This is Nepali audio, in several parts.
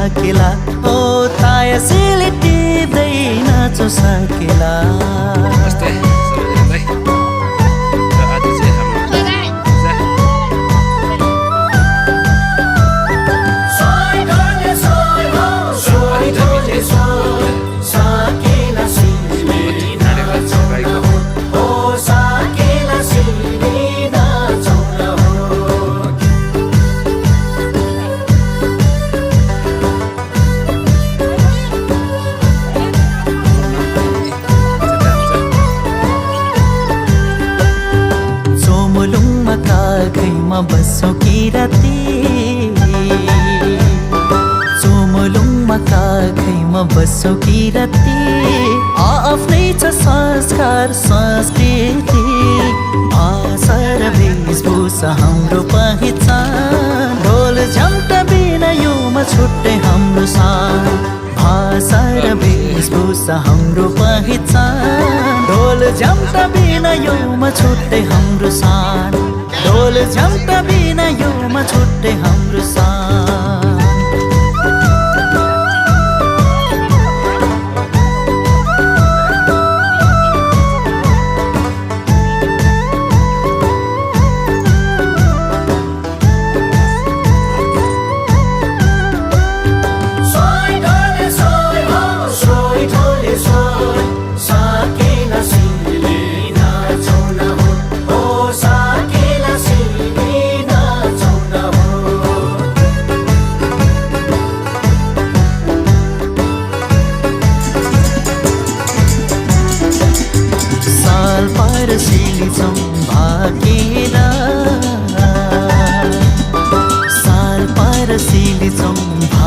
साकेला ओ ताया सेले टिप्दै नाचो साकेला नमस्ते सबैजनालाई र आज चाहिँ हाम्रो खैमा बसों की राती चोमलुङमा खैमा बसों की राती आफ्नै छ संस्कार संस्कृति भाषा र वेशभूषा हाम्रो पहिचान ढोल झम्टा बिना योमा छुट्टै हाम्रो सान भाषा र वेशभूषा हाम्रो पहिचान ढोल झम्टा बिना योमा छुट्टै हाम्रो सान ढोल झम्टा बिना योमा छुट्टै हाम्रो सान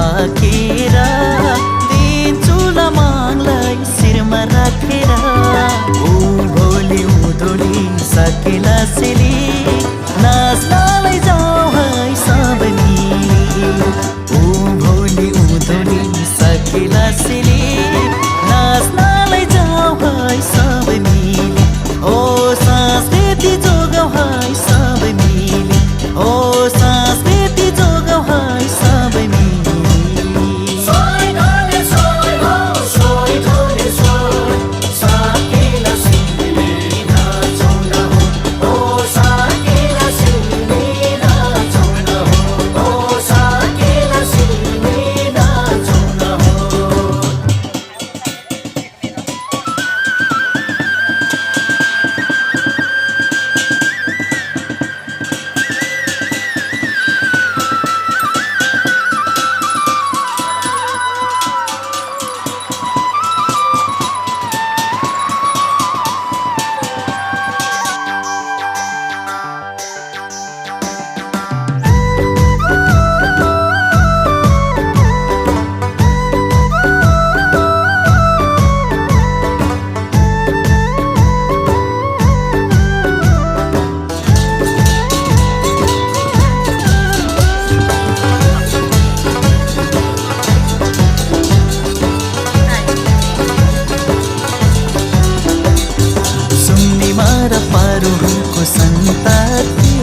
भाकेरा तीन चुला मागलाई शिरमा राखेर भोलि उधोली साकेला सेली नाच्नलाई जाऊ है सबै मिली भोलि उधोली साकेला सेली नाच्नलाई जाऊ है सबै मिली ओ संस्कृति जोगाऊ है सबै मिली ओ संस्कृति जोगाऊ है सबै मिली पारुहरूको सन्तति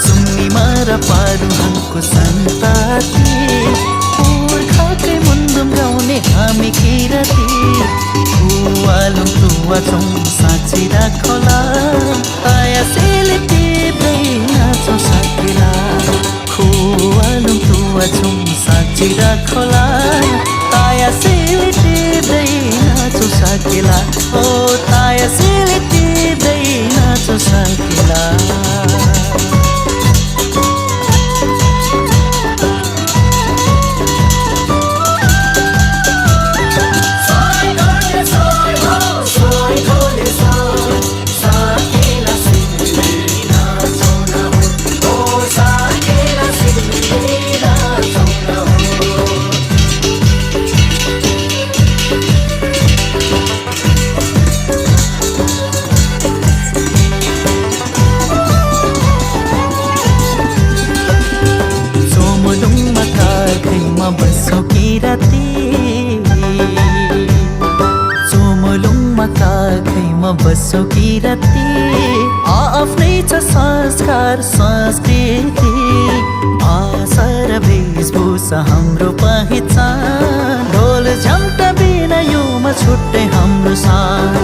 सुन्निमा र पारुहरूको सन्तति पुर्खाकै मुन्दुम गाउने हामी किराती खुवालुङ तुवाचौँ साँचिरा खोला ताया सेले टिप्दै नाचौँ साकेला खुवालुङ तुवाचौँ साँचिरा खोला ताया सेले टिप्दै नाचौँ साकेला ओ ताया सेले टिप्दै नाचौँ साकेला बसों की राती चोमलुङमा खैमा बसों की राती आफ्नै छ संस्कार संस्कृति भाषा र वेशभूषा हाम्रो पहिचान ढोल झम्टा बिना योमा छुट्टै हाम्रो सान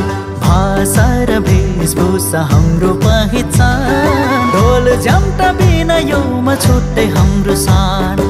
भाषा र वेशभूषा हाम्रो पहिचान ढोल झम्टा बिना योमा छुट्टै हाम्रो सान